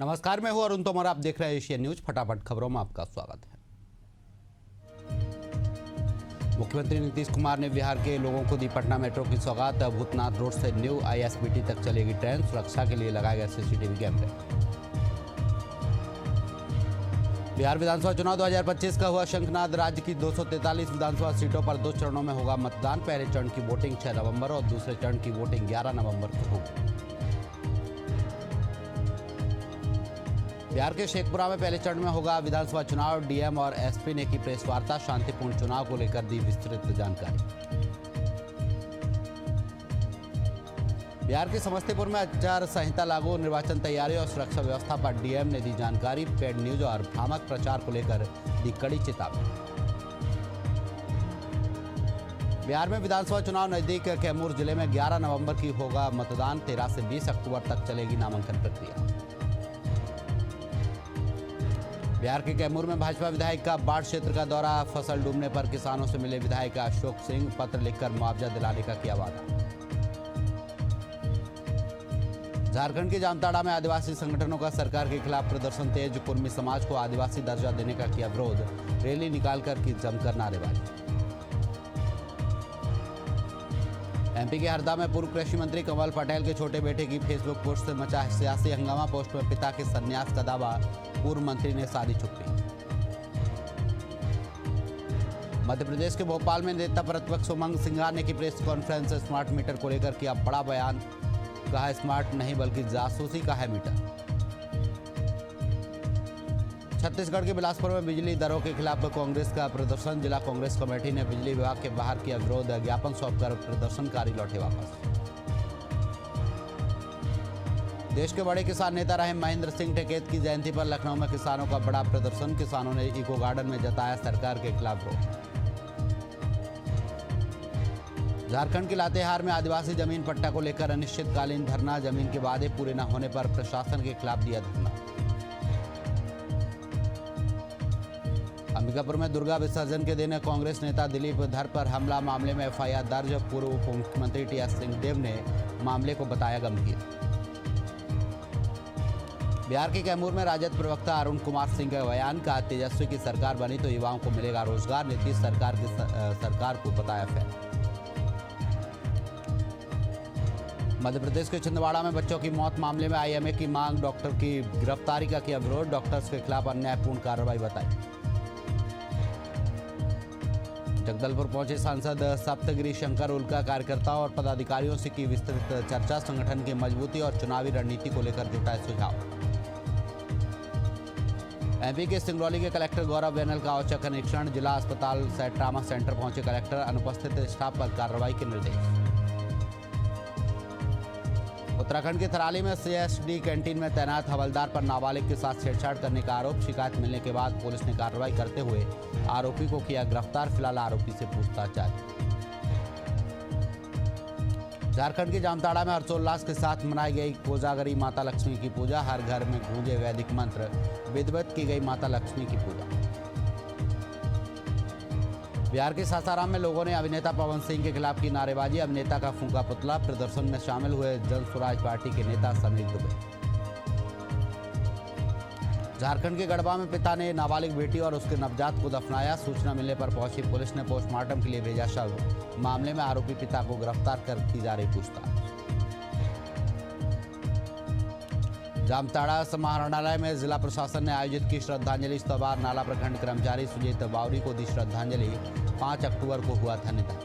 नमस्कार, मैं हूं अरुण तोमर। आप देख रहे हैं एशियन न्यूज। फटाफट खबरों में आपका स्वागत है। मुख्यमंत्री नीतीश कुमार ने बिहार के लोगों को दी पटना मेट्रो की सौगात। भूतनाथ रोड से न्यू ISBT तक चलेगी ट्रेन। सुरक्षा के लिए लगाए गए CCTV कैमरे। बिहार विधानसभा चुनाव 2025 का हुआ शंखनाद। राज्य की 243 विधानसभा सीटों पर 2 चरणों में होगा मतदान। पहले चरण की वोटिंग 6 नवंबर और दूसरे चरण की वोटिंग 11 नवंबर को होगी। बिहार के शेखपुरा में पहले चरण में होगा विधानसभा चुनाव। DM और SP ने की प्रेस वार्ता। शांतिपूर्ण चुनाव को लेकर दी विस्तृत जानकारी। बिहार के समस्तीपुर में आचार संहिता लागू। निर्वाचन तैयारी और सुरक्षा व्यवस्था पर DM ने दी जानकारी। पेड न्यूज और भ्रामक प्रचार को लेकर दी कड़ी चेतावनी। बिहार में विधानसभा चुनाव नजदीक। कैमूर जिले में 11 नवंबर की होगा मतदान। 13 से 20 अक्टूबर तक चलेगी नामांकन प्रक्रिया। बिहार के कैमूर में भाजपा विधायक का बाढ़ क्षेत्र का दौरा। फसल डूबने पर किसानों से मिले विधायक अशोक सिंह। पत्र लिखकर मुआवजा दिलाने का किया वादा। झारखंड के जामताड़ा में आदिवासी संगठनों का सरकार के खिलाफ प्रदर्शन तेज। कुर्मी समाज को आदिवासी दर्जा देने का किया विरोध। रैली निकालकर की जमकर नारेबाजी। MP के हरदा में पूर्व कृषि मंत्री कमल पटेल के छोटे बेटे की फेसबुक पोस्ट से मचा सियासी हंगामा। पोस्ट में पिता के संन्यास का दावा। पूर्व मंत्री ने साधी छुट्टी। मध्य प्रदेश के भोपाल में नेता प्रतिपक्ष उमंग सिंघार ने की प्रेस कॉन्फ्रेंस। स्मार्ट मीटर को लेकर किया बड़ा बयान। कहा स्मार्ट नहीं बल्कि जासूसी का है मीटर। छत्तीसगढ़ के बिलासपुर में बिजली दरों के खिलाफ कांग्रेस का प्रदर्शन। जिला कांग्रेस कमेटी ने बिजली विभाग के बाहर किया विरोध। ज्ञापन सौंपकर प्रदर्शनकारी लौटे वापस। देश के बड़े किसान नेता रहे महेंद्र सिंह टिकैत की जयंती पर लखनऊ में किसानों का बड़ा प्रदर्शन। किसानों ने इको गार्डन में जताया सरकार के खिलाफ विरोध। झारखंड के लातेहार में आदिवासी जमीन पट्टा को लेकर अनिश्चितकालीन धरना। जमीन के वादे पूरे न होने पर प्रशासन के खिलाफ दिया धरना। अंबिकापुर में दुर्गा विसर्जन के दिन कांग्रेस नेता दिलीप धर पर हमला। मामले में FIR दर्ज। पूर्व उप मुख्यमंत्री TS सिंहदेव ने मामले को बताया गंभीर। बिहार के कैमूर में राजद प्रवक्ता अरुण कुमार सिंह का बयान। का तेजस्वी की सरकार बनी तो युवाओं को मिलेगा रोजगार। नीतीश सरकार को बताया फेल। मध्य प्रदेश के छिंदवाड़ा में बच्चों की मौत मामले में IMA की मांग। डॉक्टर की गिरफ्तारी का किया विरोध। डॉक्टर्स के खिलाफ अन्यायपूर्ण कार्रवाई बताई। जगदलपुर पहुंचे सांसद सप्तगिरी शंकर। उल्का कार्यकर्ताओं और पदाधिकारियों से की विस्तृत चर्चा। संगठन की मजबूती और चुनावी रणनीति को लेकर जुटाए सुझाव। MP के सिंगरौली के कलेक्टर गौरव बेनल का औचक निरीक्षण। जिला अस्पताल ट्रामा सेंटर पहुंचे कलेक्टर। अनुपस्थित स्टाफ पर कार्रवाई के निर्देश। उत्तराखंड के थराली में CSD कैंटीन में तैनात हवलदार पर नाबालिग के साथ छेड़छाड़ करने का आरोप। शिकायत मिलने के बाद पुलिस ने कार्रवाई करते हुए आरोपी को किया गिरफ्तार। फिलहाल आरोपी से पूछताछ जारी। झारखंड के जामताड़ा में हर्षोल्लास के साथ मनाई गई कोजागरी माता लक्ष्मी की पूजा। हर घर में गूंजे वैदिक मंत्र। विधिवत की गई माता लक्ष्मी की पूजा। बिहार के सासाराम में लोगों ने अभिनेता पवन सिंह के खिलाफ की नारेबाजी। अभिनेता का फूंका पुतला। प्रदर्शन में शामिल हुए जन स्वराज पार्टी के नेता समीर दुबे। झारखंड के गढ़वा में पिता ने नाबालिग बेटी और उसके नवजात को दफनाया। सूचना मिलने पर पहुंची पुलिस ने पोस्टमार्टम के लिए भेजा शव। मामले में आरोपी पिता को गिरफ्तार कर की जा रही पूछताछ। जामताड़ा समाहरणालय में जिला प्रशासन ने आयोजित की श्रद्धांजलि सभा। नाला प्रखंड कर्मचारी सुजीत बावरी को दी श्रद्धांजलि। 5 अक्टूबर को हुआ था निधन।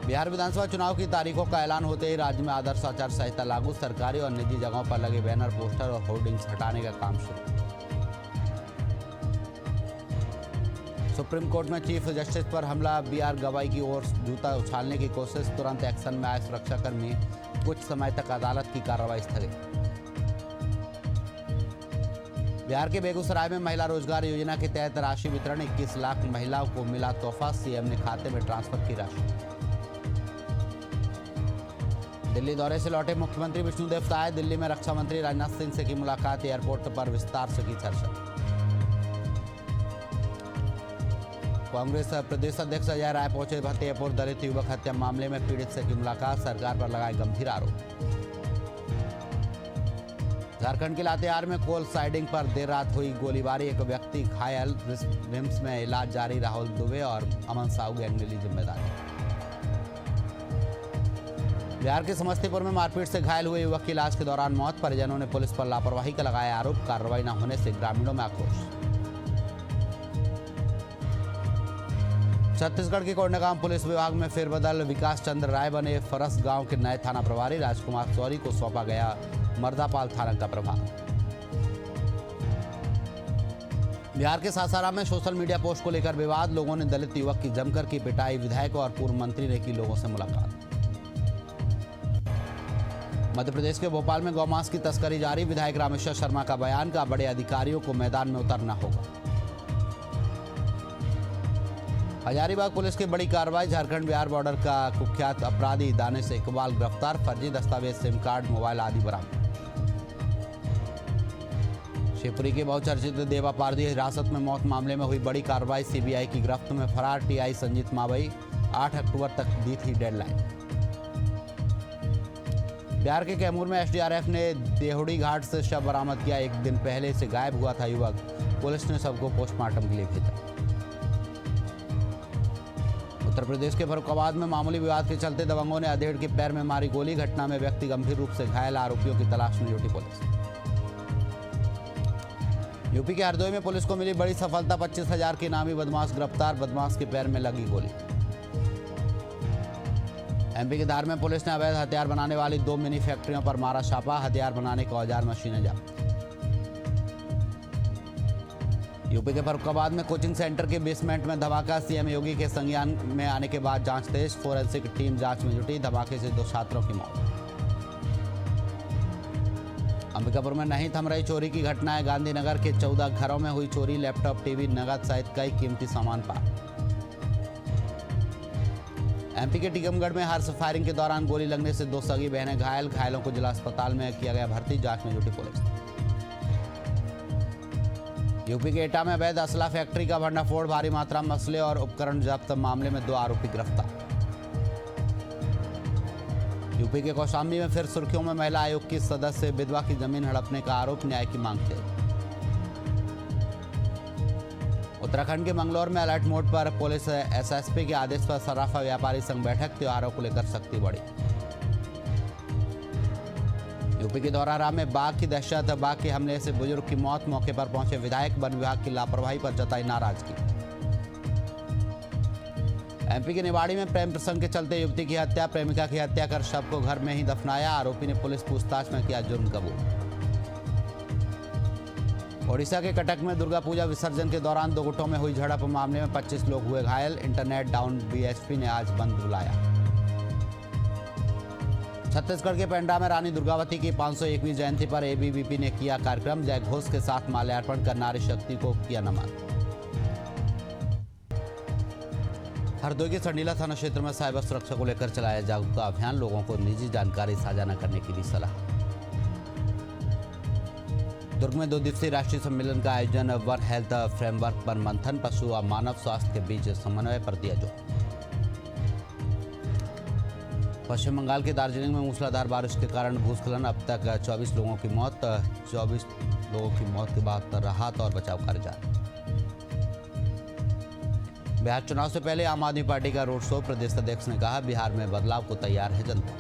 बिहार विधानसभा चुनाव की तारीखों का ऐलान होते ही राज्य में आदर्श आचार संहिता लागू। सरकारी और निजी जगहों पर लगे बैनर, पोस्टर और होर्डिंग्स हटाने का काम शुरू। सुप्रीम कोर्ट में चीफ जस्टिस पर हमला। BR गवाई की ओर जूता उछालने की कोशिश। तुरंत एक्शन में आए सुरक्षाकर्मी। कुछ समय तक अदालत की कार्रवाई स्थगित। बिहार के बेगूसराय में महिला रोजगार योजना के तहत राशि वितरण। 21 लाख महिलाओं को मिला तोहफा। CM ने खाते में ट्रांसफर की राशि। दिल्ली दौरे से लौटे मुख्यमंत्री विष्णुदेव साय। दिल्ली में रक्षा मंत्री राजनाथ सिंह से की मुलाकात। एयरपोर्ट पर विस्तार से की चर्चा। कांग्रेस प्रदेश अध्यक्ष अजय राय पहुंचे फतेहपुर। दलित युवक हत्या मामले में पीड़ित से की मुलाकात। सरकार पर लगाए गंभीर आरोप। झारखंड के लातेहार में कोल साइडिंग पर देर रात हुई गोलीबारी, एक व्यक्ति घायल, रिम्स में इलाज जारी। राहुल दुबे और अमन साहू गैंग ने ली जिम्मेदारी। बिहार के समस्तीपुर में मारपीट से घायल हुए युवक की इलाज के दौरान मौत, परिजनों ने पुलिस पर लापरवाही का लगाया आरोप। कार्रवाई न होने से ग्रामीणों में आक्रोश। छत्तीसगढ़ के कोंडागांव पुलिस विभाग में फेरबदल, विकास चंद्र राय बने फरस गांव के नए थाना प्रभारी। राजकुमार सौरी को सौंपा गया मर्दापाल थाना का प्रभार। बिहार के सासाराम में सोशल मीडिया पोस्ट को लेकर विवाद, लोगों ने दलित युवक की जमकर की पिटाई। विधायक और पूर्व मंत्री ने की लोगों से मुलाकात। मध्य प्रदेश के भोपाल में गौमांस की तस्करी जारी, विधायक रामेश्वर शर्मा का बयान का बड़े अधिकारियों को मैदान में उतरना होगा। हजारीबाग पुलिस की बड़ी कार्रवाई, झारखंड बिहार बॉर्डर का कुख्यात अपराधी दानिश इकबाल गिरफ्तार, फर्जी दस्तावेज, सिम कार्ड, मोबाइल आदि बरामद। शिवपुरी के बहुचर्चित देवा पारदी हिरासत में मौत मामले में हुई बड़ी कार्रवाई, सीबीआई की गिरफ्त में फरार टीआई संजीत मावई, 8 अक्टूबर तक दी थी डेडलाइन। बिहार के कैमूर में एसडीआरएफ ने देहुड़ी घाट से शव बरामद किया, एक दिन पहले से गायब हुआ था युवक, पुलिस ने सबको पोस्टमार्टम के लिए भेजा। उत्तर प्रदेश के फर्रुखाबाद में मामूली विवाद के चलते दबंगों ने अधेड़ के पैर में मारी गोली, घटना में व्यक्ति गंभीर रूप से घायल, आरोपियों की तलाश में जुटी पुलिस। यूपी के हरदोई में पुलिस को मिली बड़ी सफलता, 25,000 के इनामी बदमाश गिरफ्तार, बदमाश के पैर में लगी गोली। एमपी के धार में पुलिस ने अवैध हथियार बनाने वाली 2 मिनी फैक्ट्रियों पर मारा छापा, हथियार बनाने के औजार मशीनें जब्त। यूपी के फर्रुखाबाद में कोचिंग सेंटर के बेसमेंट में धमाका, सीएम योगी के संज्ञान में आने के बाद जांच तेज, फोरेंसिक टीम जांच में जुटी, धमाके से 2 छात्रों की मौत। अंबिकापुर में नहीं थम रही चोरी की घटनाएं, गांधीनगर के 14 घरों में हुई चोरी, लैपटॉप, टीवी, नगद सहित कई कीमती सामान पाए। एमपी के टीकमगढ़ में हर्ष फायरिंग के दौरान गोली लगने से 2 सगी बहनें घायल, घायलों को जिला अस्पताल में किया गया भर्ती, जांच में जुटी पुलिस। यूपी के एटा में अवैध असला फैक्ट्री का भंडाफोड़, भारी मात्रा में असले और उपकरण जब्त, मामले में 2 आरोपी गिरफ्तार। यूपी के कौशाम्बी में फिर सुर्खियों में महिला आयोग की सदस्य विधवा की जमीन हड़पने का आरोप, न्याय की मांग थी। उत्तराखंड के मंगलौर में अलर्ट मोड पर पुलिस, एसएसपी के आदेश पर सराफा व्यापारी संघ बैठक, त्योहारों को लेकर सख्ती बढ़ी। यूपी के धौरारा में बाघ की दहशत, बाघ के हमले से बुजुर्ग की मौत, मौके पर पहुंचे विधायक, वन विभाग की लापरवाही पर जताई नाराजगी। एमपी के निवाड़ी में प्रेम प्रसंग के चलते युवती की हत्या, प्रेमिका की हत्या कर शव को घर में ही दफनाया, आरोपी ने पुलिस पूछताछ में किया जुर्म कबूल। ओडिशा के कटक में दुर्गा पूजा विसर्जन के दौरान 2 गुटों में हुई झड़प, मामले में 25 लोग हुए घायल, इंटरनेट डाउन, बीएसपी ने आज बंद बुलाया। छत्तीसगढ़ के पेंड्रा में रानी दुर्गावती की 501वीं जयंती पर एबीवीपी ने किया कार्यक्रम, जय घोष के साथ माल्यार्पण कर नारी शक्ति को किया नमन। हरदोई के संडीला थाना क्षेत्र में साइबर सुरक्षा को लेकर चलाया जागरूकता अभियान, लोगों को निजी जानकारी साझा न करने की दी सलाह। दुर्ग में 2 दिवसीय राष्ट्रीय सम्मेलन का आयोजन, वन हेल्थ फ्रेमवर्क पर मंथन, पशु और मानव स्वास्थ्य के बीच समन्वय पर दिया जोर। पश्चिम बंगाल के दार्जिलिंग में मूसलाधार बारिश के कारण भूस्खलन, अब तक 24 लोगों की मौत, 24 लोगों की मौत के बाद राहत और बचाव कार्य जारी। बिहार चुनाव से पहले आम आदमी पार्टी का रोड शो, प्रदेश अध्यक्ष ने कहा बिहार में बदलाव को तैयार है जनता।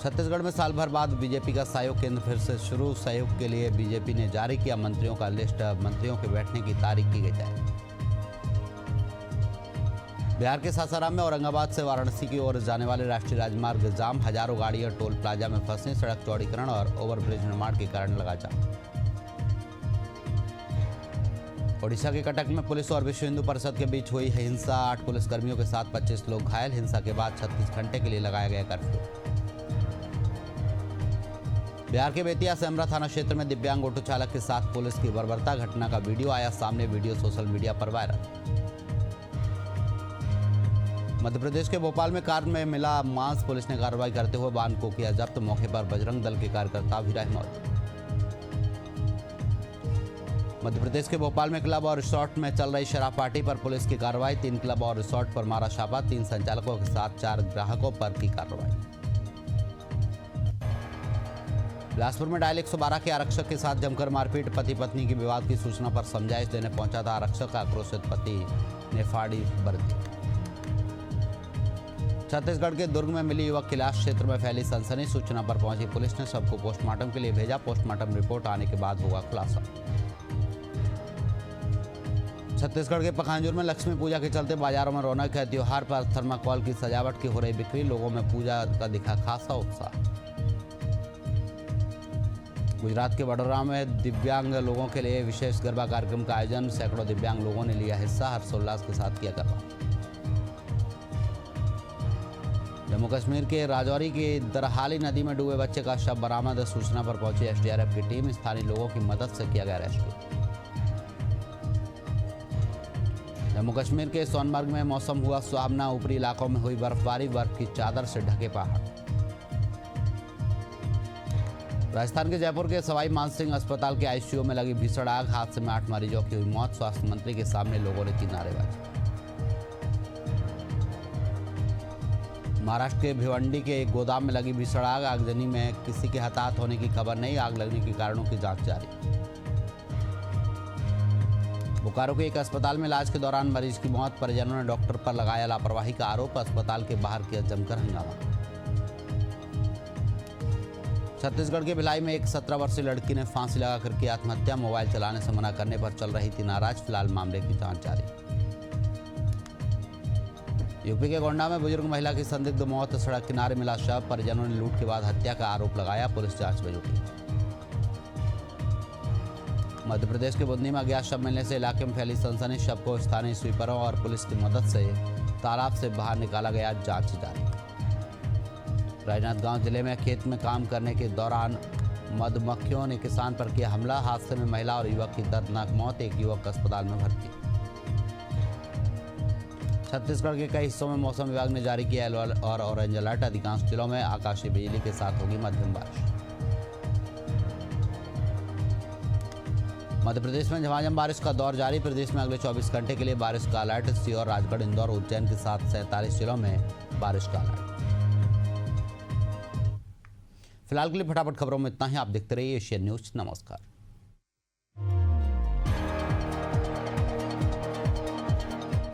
छत्तीसगढ़ में साल भर बाद बीजेपी का सहयोग केंद्र फिर से शुरू, सहयोग के लिए बीजेपी ने जारी किया मंत्रियों का लिस्ट, मंत्रियों के बैठने की तारीख की गई तय। बिहार के सासाराम में औरंगाबाद से वाराणसी की ओर जाने वाले राष्ट्रीय राजमार्ग जाम, हजारों गाड़ियां टोल प्लाजा में फंसी, सड़क चौड़ीकरण और ओवरब्रिज निर्माण के कारण लगा जाम। ओडिशा के कटक में पुलिस और विश्व हिंदू परिषद के बीच हुई हिंसा, 8 पुलिसकर्मियों के साथ 25 लोग घायल, हिंसा के बाद 36 घंटे के लिए लगाया गया कर्फ्यू। बिहार के बेतिया सेमरा थाना क्षेत्र में दिव्यांग ऑटो चालक के साथ पुलिस की बर्बरता, घटना का वीडियो आया सामने, वीडियो सोशल मीडिया पर वायरल। मध्य प्रदेश के भोपाल में कार में मिला मांस, पुलिस ने कार्रवाई करते हुए वाहन को किया जब्त, मौके पर बजरंग दल के कार्यकर्ता भी रहे मौजूद। मध्य प्रदेश के भोपाल में क्लब और रिसोर्ट में चल रही शराब पार्टी पर पुलिस की कार्रवाई, 3 क्लब और रिसोर्ट पर मारा छापा, 3 संचालकों के साथ 4 ग्राहकों पर की कार्रवाई। बिलासपुर में डायल 112 के आरक्षक के साथ जमकर मारपीट। पति पत्नी की विवाद की सूचना पर समझाइश देने पहुंचा था आरक्षक। आक्रोशित पति ने फाड़ी वर्दी। छत्तीसगढ़ के दुर्ग में मिली युवक की लाश। क्षेत्र में फैली सनसनी। सूचना पर पहुंची पुलिस ने सबको पोस्टमार्टम के लिए भेजा। पोस्टमार्टम रिपोर्ट आने के बाद होगा खुलासा। छत्तीसगढ़ के पखांजूर में लक्ष्मी पूजा के चलते बाजारों में रौनक है। त्योहार पर थर्माकोल की सजावट की हो रही बिक्री। लोगों में पूजा का दिखा खासा उत्साह। गुजरात के वडोदरा में दिव्यांग लोगों के लिए विशेष गरबा कार्यक्रम का आयोजन। सैकड़ों दिव्यांग लोगों ने लिया हिस्सा। हर्षोल्लास के साथ किया गरबा। जम्मू कश्मीर के राजौरी की दरहाली नदी में डूबे बच्चे का शव बरामद। सूचना पर पहुंची एसडीआरएफ की टीम। स्थानीय लोगों की मदद से किया गया रेस्क्यू। जम्मू कश्मीर के सोनमर्ग में मौसम हुआ सुहावना। ऊपरी इलाकों में हुई बर्फबारी। बर्फ की चादर से ढके पहाड़। राजस्थान के जयपुर के सवाई मानसिंह अस्पताल के आईसीयू में लगी भीषण आग। हादसे में 8 मरीजों की हुई मौत। स्वास्थ्य मंत्री के सामने लोगों ने की नारेबाजी। महाराष्ट्र के भिवंडी के एक गोदाम में लगी भीषण आग। आगजनी में किसी के हताहत होने की खबर नहीं। आग लगने के कारणों की जांच जारी। बोकारो के एक अस्पताल में इलाज के दौरान मरीज की मौत। परिजनों ने डॉक्टर पर लगाया लापरवाही का आरोप। अस्पताल के बाहर किया जमकर हंगामा। छत्तीसगढ़ के भिलाई में एक 17 वर्षीय लड़की ने फांसी लगाकर की आत्महत्या। मोबाइल चलाने से मना करने पर चल रही थी नाराज। फिलहाल मामले की जांच जारी। यूपी के गोंडा में बुजुर्ग महिला की संदिग्ध मौत। सड़क किनारे मिला शव। परिजनों ने लूट के बाद हत्या का आरोप लगाया। पुलिस जांच में जुटी। मध्य प्रदेश के बुंदी में अज्ञात शव मिलने से इलाके में फैली सनसनी। शव को स्थानीय स्वीपरों और पुलिस की मदद से तालाब से बाहर निकाला गया। जांच जारी। राजनांदगांव जिले में खेत में काम करने के दौरान मधुमक्खियों ने किसान पर किया हमला। हादसे में महिला और युवक की दर्दनाक मौत। एक युवक अस्पताल में भर्ती। छत्तीसगढ़ के कई हिस्सों में मौसम विभाग ने जारी किया येलो और ऑरेंज अलर्ट। अधिकांश जिलों में आकाशीय बिजली के साथ होगी मध्यम बारिश। मध्य प्रदेश में झमाझम बारिश का दौर जारी। प्रदेश में अगले 24 घंटे के लिए बारिश का अलर्ट। सीहोर, राजगढ़, इंदौर, उज्जैन के साथ 47 जिलों में बारिश का अलर्ट। फिलहाल के लिए फटाफट खबरों में इतना ही। आप देखते रहिए एशियन न्यूज। नमस्कार।